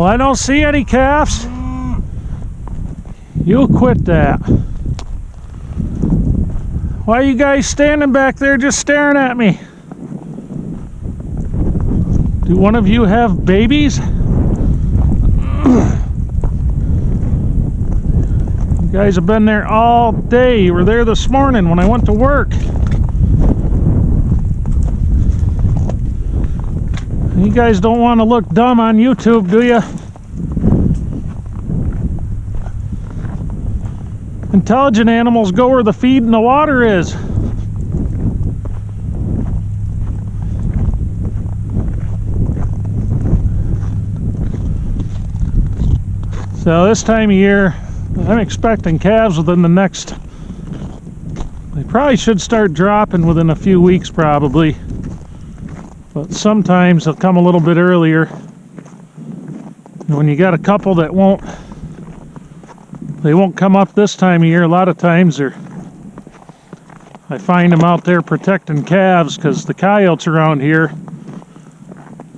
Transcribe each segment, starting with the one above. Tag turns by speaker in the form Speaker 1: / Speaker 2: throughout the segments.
Speaker 1: Well, I don't see any calves. You quit that. Why are you guys standing back there just staring at me? Do one of you have babies? You guys have been there all day. You were there this morning when I went to work. You guys don't want to look dumb on YouTube, do you? Intelligent animals go where the feed and the water is. So this time of year, I'm expecting calves within the next, they probably should start dropping within a few weeks probably, but sometimes they'll come a little bit earlier. And when you got a couple that won't come up this time of year, a lot of times I find them out there protecting calves, because the coyotes around here,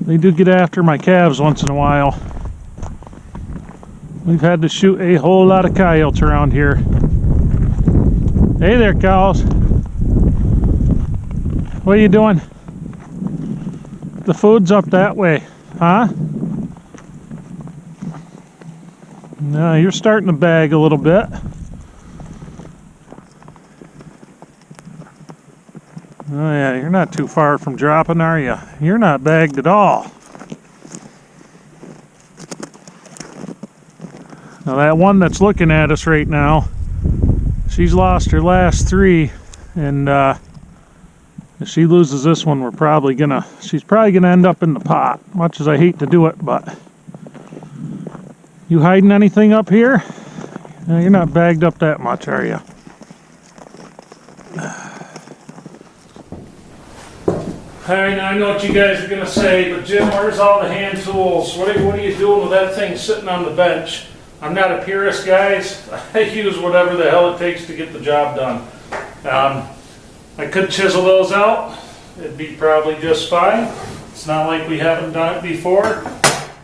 Speaker 1: they do get after my calves once in a while. We've had to shoot a whole lot of coyotes around here. Hey there, cows. What are you doing? The food's up that way, huh? No, you're starting to bag a little bit. Oh yeah, you're not too far from dropping, are you? You're not bagged at all. Now that one that's looking at us right now, she's lost her last three, and if she loses this one, she's probably gonna end up in the pot, much as I hate to do it. But you hiding anything up here? No, you're not bagged up that much, are you? Alright, now I know what you guys are gonna say, but Jim, where's all the hand tools? What are you doing with that thing sitting on the bench? I'm not a purist, guys. I use whatever the hell it takes to get the job done. I could chisel those out. It'd be probably just fine. It's not like we haven't done it before.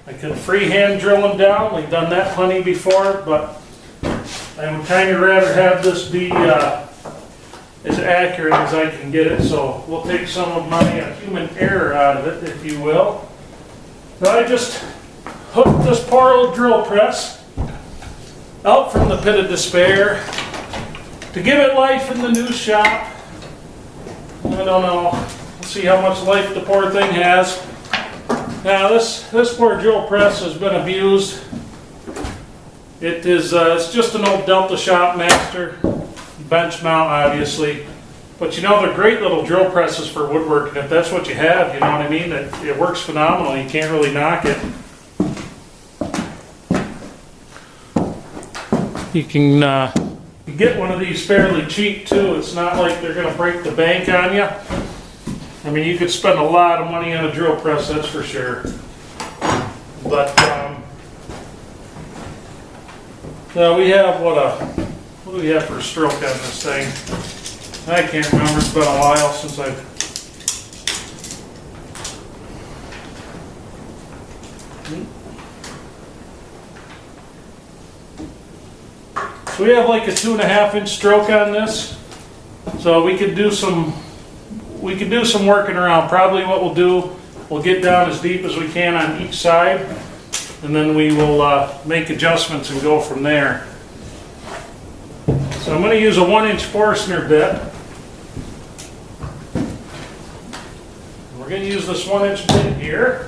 Speaker 1: I could freehand drill them down. We've done that plenty before, but I would kind of rather have this be as accurate as I can get it. So we'll take some of my human error out of it, if you will. So I just hooked this poor old drill press out from the pit of despair to give it life in the new shop. I don't know. We'll see how much life the poor thing has. Now this poor drill press has been abused. It is it's just an old Delta Shopmaster bench mount, obviously. But you know, they're great little drill presses for woodworking. If that's what you have, you know what I mean? It works phenomenal. You can't really knock it. You can get one of these fairly cheap too. It's not like they're going to break the bank on you. I mean, you could spend a lot of money on a drill press, that's for sure. But we have what do we have for a stroke on this thing? I can't remember. It's been a while since I've. So we have like a 2.5 inch stroke on this, so we could do some working around. Probably what we'll do, we'll get down as deep as we can on each side, and then we will make adjustments and go from there. So I'm going to use a 1-inch Forstner bit. We're going to use this 1-inch bit here.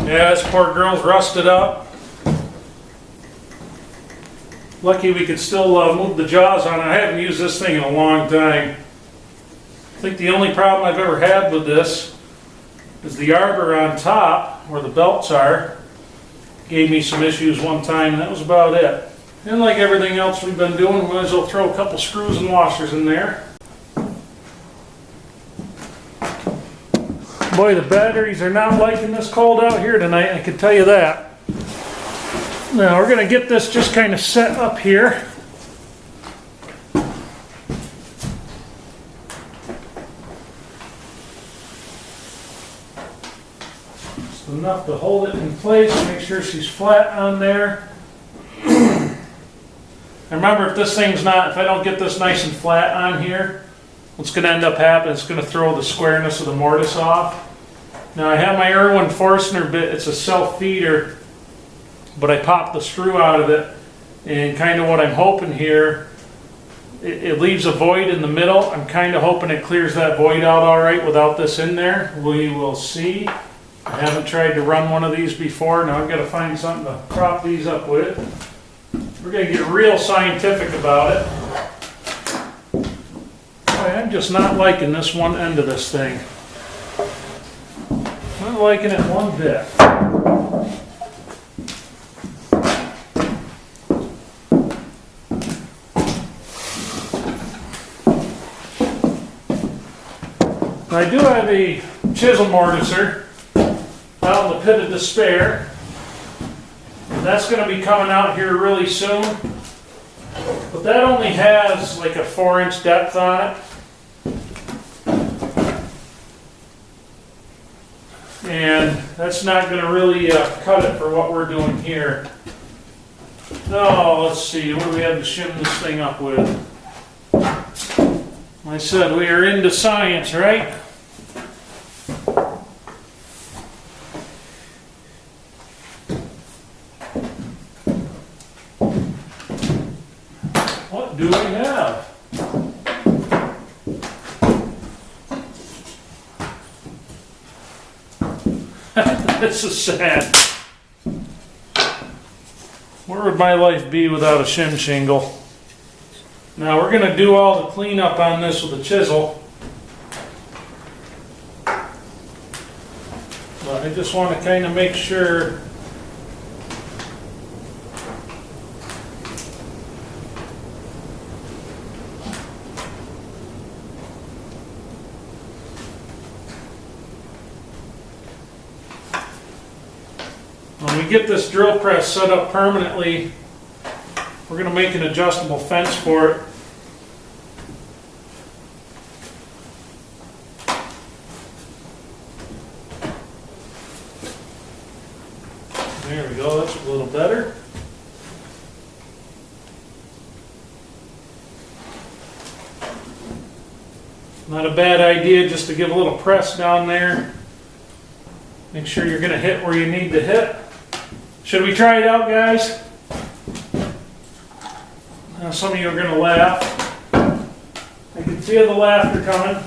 Speaker 1: Yeah, this poor girl's rusted up. Lucky we could still move the jaws on it. I haven't used this thing in a long time. I think the only problem I've ever had with this is the arbor on top, where the belts are, gave me some issues one time, and that was about it. And like everything else we've been doing, we might as well throw a couple screws and washers in there. Boy, the batteries are not liking this cold out here tonight, I can tell you that. Now we're going to get this just kind of set up here. Just enough to hold it in place, make sure she's flat on there. And remember, if this thing's not, if I don't get this nice and flat on here, what's going to end up happening, it's going to throw the squareness of the mortise off. Now I have my Irwin Forstner bit, it's a self-feeder, but I popped the screw out of it, and kind of what I'm hoping here, it leaves a void in the middle. I'm kind of hoping it clears that void out all right without this in there. We will see. I haven't tried to run one of these before. Now I've got to find something to prop these up with. We're going to get real scientific about it. Boy, I'm just not liking this one end of this thing. Not liking it one bit. I do have a chisel mortiser out in the pit of despair. That's going to be coming out here really soon. But that only has like a 4-inch depth on it. And that's not going to really cut it for what we're doing here. Oh, let's see, what do we have to shim this thing up with? I said we are into science, right? What do we have? This is sad. Where would my life be without a shim shingle? Now we're going to do all the cleanup on this with a chisel. But I just want to kind of make sure when we get this drill press set up permanently, we're going to make an adjustable fence for it. There we go, that's a little better. Not a bad idea just to give a little press down there. Make sure you're going to hit where you need to hit. Should we try it out, guys? Now some of you are going to laugh. I can feel the laughter coming.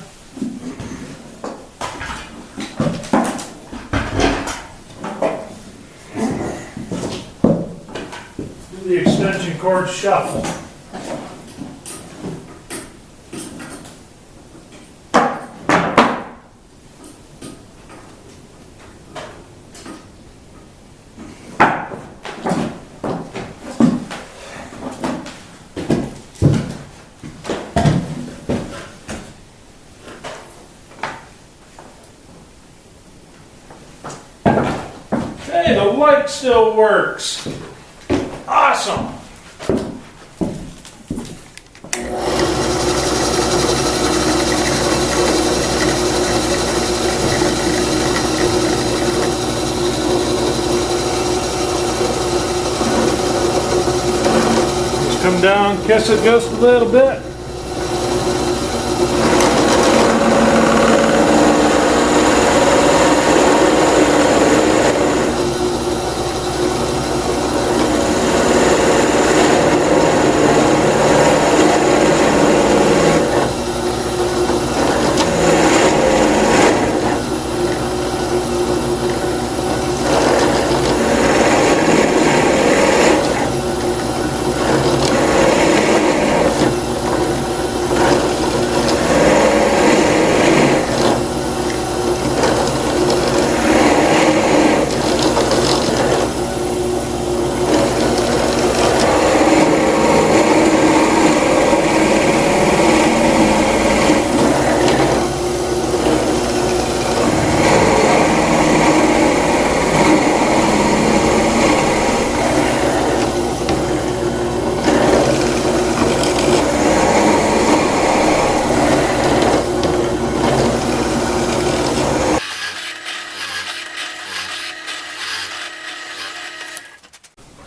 Speaker 1: Do the extension cord shuffle. Hey, the light still works. Awesome. Just come down, kiss it just a little bit.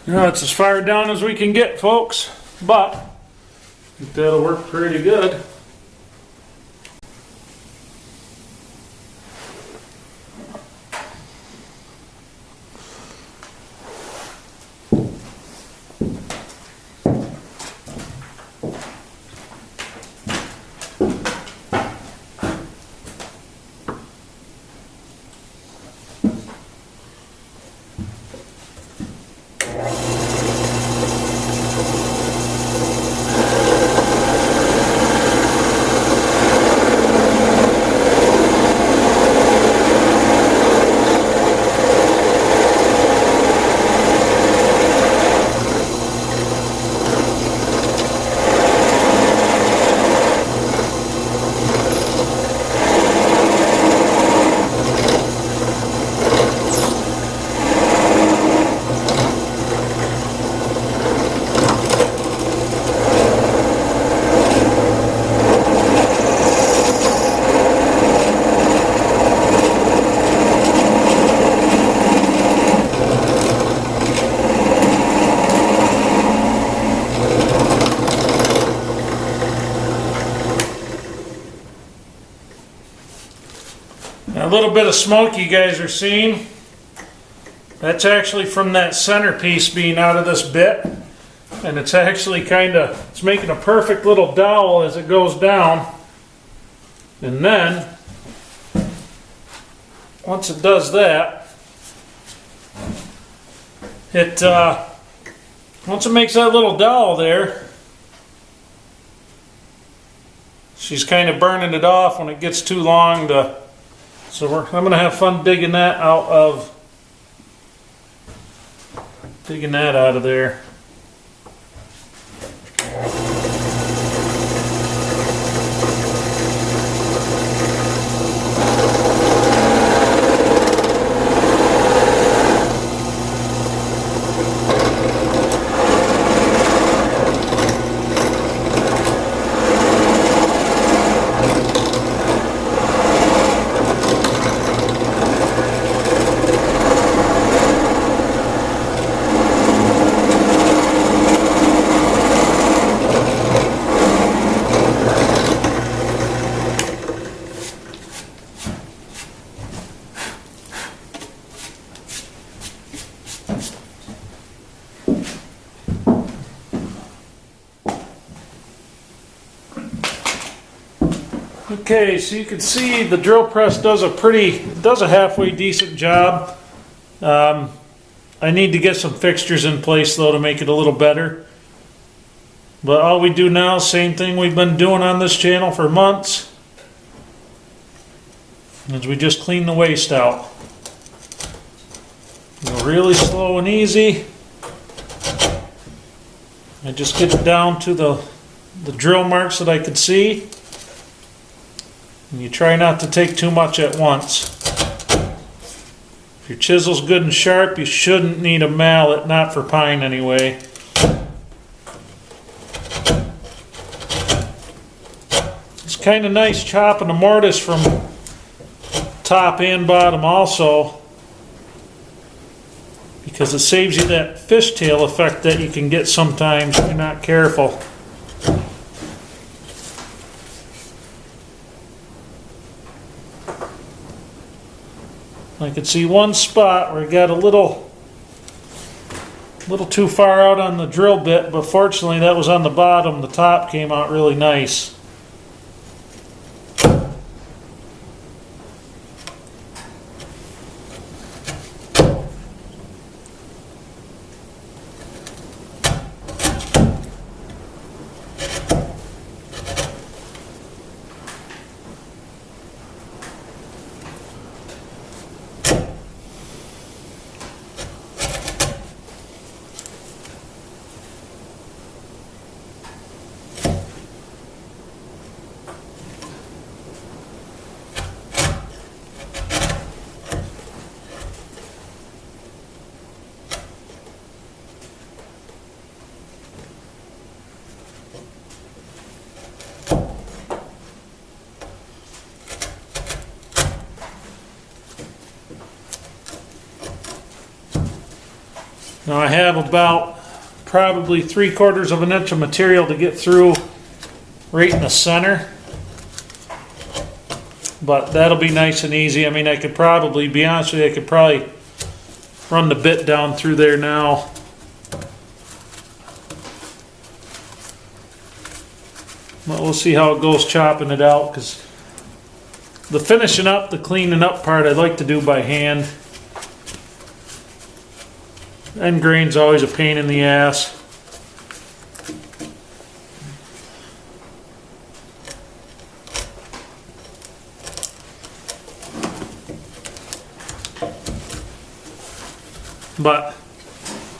Speaker 1: You know, it's as far down as we can get, folks, but I think that'll work pretty good. A little bit of smoke you guys are seeing, that's actually from that centerpiece being out of this bit, and it's actually it's making a perfect little dowel as it goes down. And then once it does that, once it makes that little dowel there, she's kind of burning it off when it gets too long to. So I'm going to have fun digging that out of there. Okay, so you can see the drill press does a halfway decent job. I need to get some fixtures in place though to make it a little better. But all we do now, same thing we've been doing on this channel for months, is we just clean the waste out. Go really slow and easy. I just get it down to the drill marks that I could see. And you try not to take too much at once. If your chisel's good and sharp, you shouldn't need a mallet, not for pine anyway. It's kind of nice chopping the mortise from top and bottom also, because it saves you that fishtail effect that you can get sometimes if you're not careful. I could see one spot where it got a little too far out on the drill bit, but fortunately that was on the bottom. The top came out really nice. Now I have about probably 3/4 of an inch of material to get through right in the center. But that'll be nice and easy. I mean, I could probably, be honest with you, I could probably run the bit down through there now. But we'll see how it goes chopping it out, because the finishing up, the cleaning up part, I like to do by hand. End grain's always a pain in the ass. But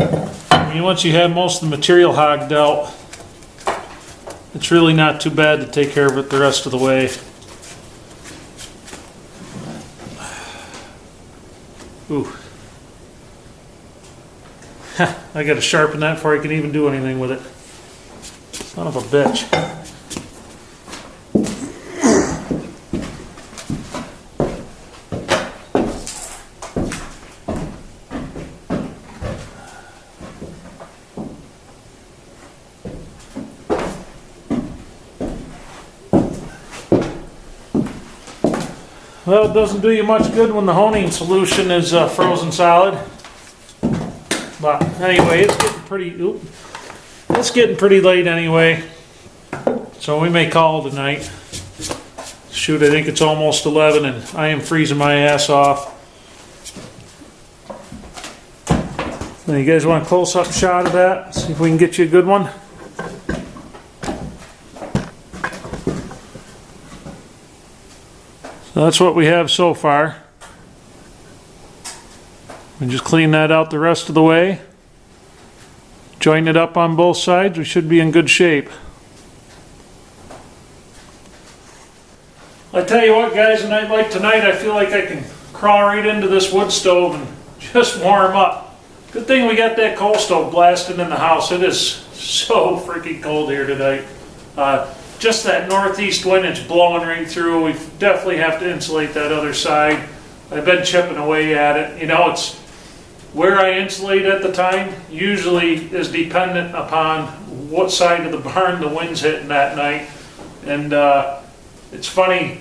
Speaker 1: I mean, once you have most of the material hogged out, it's really not too bad to take care of it the rest of the way. Ooh. I gotta sharpen that before I can even do anything with it. Son of a bitch. Well, it doesn't do you much good when the honing solution is frozen solid. But anyway, it's getting pretty late anyway. So we may call it tonight. Shoot, I think it's almost 11 and I am freezing my ass off. Now you guys want a close-up shot of that? See if we can get you a good one. So that's what we have so far. We just clean that out the rest of the way. Join it up on both sides. We should be in good shape. I tell you what, guys, a night like tonight, I feel like I can crawl right into this wood stove and just warm up. Good thing we got that coal stove blasting in the house. It is so freaking cold here tonight. Just that northeast wind, it's blowing right through. We definitely have to insulate that other side. I've been chipping away at it. You know, it's where I insulate at the time usually is dependent upon what side of the barn the wind's hitting that night. And it's funny,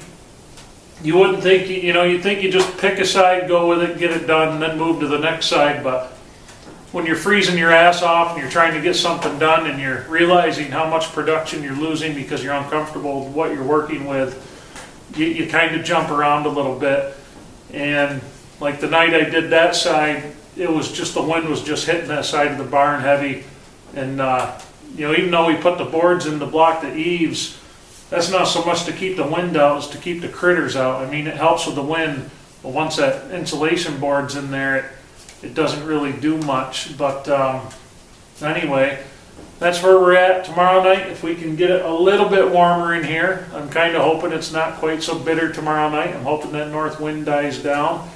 Speaker 1: you wouldn't think, you'd think you just pick a side, go with it, get it done, and then move to the next side. But when you're freezing your ass off and you're trying to get something done and you're realizing how much production you're losing because you're uncomfortable with what you're working with, you kind of jump around a little bit. And like the night I did that side, it was just, the wind was just hitting that side of the barn heavy. And even though we put the boards in to block the eaves, that's not so much to keep the wind out as to keep the critters out. I mean, it helps with the wind, but once that insulation board's in there, it doesn't really do much. But anyway, that's where we're at tomorrow night. If we can get it a little bit warmer in here, I'm kind of hoping it's not quite so bitter tomorrow night. I'm hoping that north wind dies down.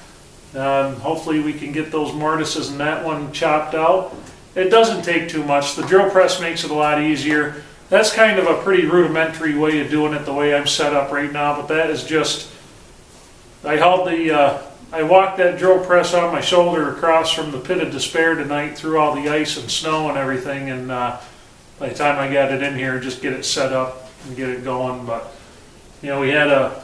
Speaker 1: Hopefully we can get those mortises and that one chopped out. It doesn't take too much. The drill press makes it a lot easier. That's kind of a pretty rudimentary way of doing it the way I'm set up right now, but that is just, I walked that drill press on my shoulder across from the pit of despair tonight through all the ice and snow and everything, and by the time I got it in here, just get it set up and get it going. But we had a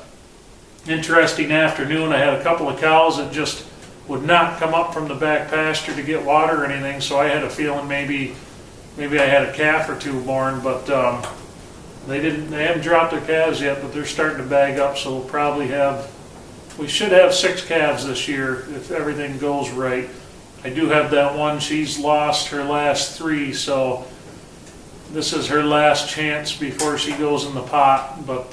Speaker 1: interesting afternoon. I had a couple of cows that just would not come up from the back pasture to get water or anything, so I had a feeling maybe I had a calf or two born, but they haven't dropped their calves yet, but they're starting to bag up, so we should have 6 calves this year if everything goes right. I do have that one. She's lost her last 3, so this is her last chance before she goes in the pot. But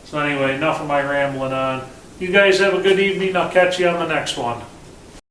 Speaker 1: so anyway, enough of my rambling on. You guys have a good evening. I'll catch you on the next one.